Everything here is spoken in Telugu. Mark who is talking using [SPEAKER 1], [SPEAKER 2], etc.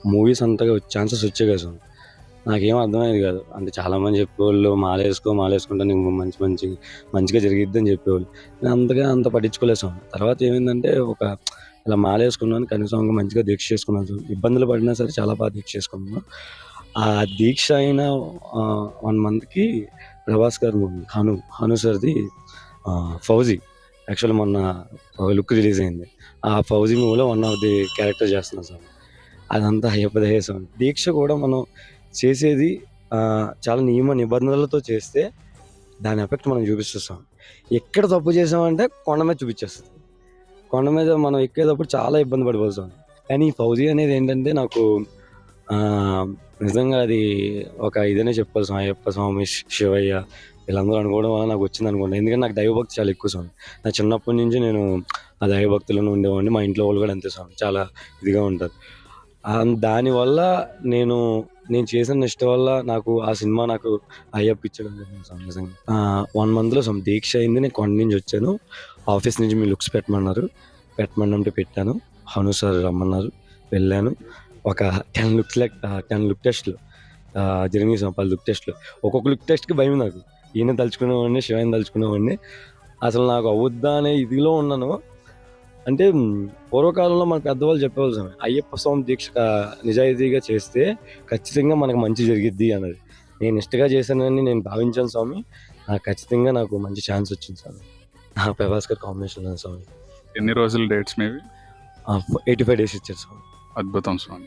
[SPEAKER 1] మూవీస్ అంతగా ఛాన్సెస్ వచ్చాయి కదా స్వామి. నాకేం అర్థమయ్యేది కాదు. అంటే చాలామంది చెప్పేవాళ్ళు మాలేసుకుంటే నీకు మంచిగా జరిగిద్ది అని చెప్పేవాళ్ళు. నేను అంతగా అంత పట్టించుకోలేదు స్వామి. తర్వాత ఏమైందంటే ఇలా మాలేసుకున్నాను, కనీసం ఇంకా మంచిగా దీక్ష చేసుకున్నాను స్వామి. ఇబ్బందులు పడినా సరే చాలా బాగా దీక్ష చేసుకున్నాను. ఆ దీక్ష అయిన 1 మంత్‌కి ప్రభాస్ గారి మూవీ 'హను' సార్‌ది 'ఫౌజీ' యాక్చువల్లీ మొన్న ఒక లుక్ రిలీజ్ అయింది. ఆ 'ఫౌజీ' మూవీలో వన్ ఆఫ్ ది క్యారెక్టర్ చేస్తున్నా స్వామి. అదంతా అయ్యప్ప దయే స్వామి. దీక్ష కూడా మనం చేసేది చాలా నియమ నిబంధనలతో చేస్తే దాని ఎఫెక్ట్ మనం చూపిస్తుంది స్వామి. ఎక్కడ తప్పు చేసామంటే కొండ మీద చూపించేస్తది. కొండ మీద మనం ఎక్కేటప్పుడు చాలా ఇబ్బంది పడిపోతాం స్వామి. కానీ ఈ 'ఫౌజీ' అనేది ఏంటంటే నాకు నిజంగా అది ఒక ఇదనే చెప్పుకోవాలి స్వామి. అయ్యప్ప స్వామి, శివయ్య వీళ్ళందరూ అనుకోవడం వల్ల నాకు వచ్చిందనుకోండి. ఎందుకంటే నాకు దైవభక్తి చాలా ఎక్కువ స్వామి. నా చిన్నప్పటి నుంచి నేను ఆ దైవభక్తిలోనే ఉండేవాడిని. మా ఇంట్లో వాళ్ళు కూడా అంతే స్వామి. చాలా ఇదిగా ఉంటారు. దానివల్ల నేను చేసిన నిష్ట వల్ల నాకు ఆ సినిమా నాకు అయ్యప్ప ఇచ్చడం జరిగింది స్వామి నిజంగా. 1 మంత్‌లో స్వామి దీక్ష అయింది. నేను కొండ నుంచి వచ్చాను. ఆఫీస్ నుంచి మీ లుక్స్ పెట్టమన్నారు. పెట్టమనంటే పెట్టాను. హను సార్ రమ్మన్నారు. వెళ్ళాను. ఒక 10 లుక్ టెస్ట్‌లు జరిగినాయి స్వామి. 10 లుక్ టెస్ట్‌లు. ఒక్కొక్క లుక్ టెస్ట్‌కి భయం నాకు. ఈయన తలుచుకునేవాడిని, శివయ్యని తలుచుకునేవాడిని. అసలు నాకు అవుద్దా అనే ఇదిలో ఉన్నాను. అంటే పూర్వకాలంలో మన పెద్దవాళ్ళు చెప్పేవాళ్ళు స్వామి. అయ్యప్ప స్వామి దీక్ష నిజాయితీగా చేస్తే ఖచ్చితంగా మనకు మంచి జరిగిద్ది అన్నది. నేను నిష్టగా చేశానని నేను భావించాను స్వామి. ఖచ్చితంగా నాకు మంచి ఛాన్స్ వచ్చింది స్వామి. ప్రభాస్ గారి కాంబినేషన్‌లో స్వామి.
[SPEAKER 2] ఎన్ని రోజులు డేట్స్ మీవి?
[SPEAKER 1] 85 డేస్ ఇచ్చారు స్వామి.
[SPEAKER 2] అద్భుతం స్వామి.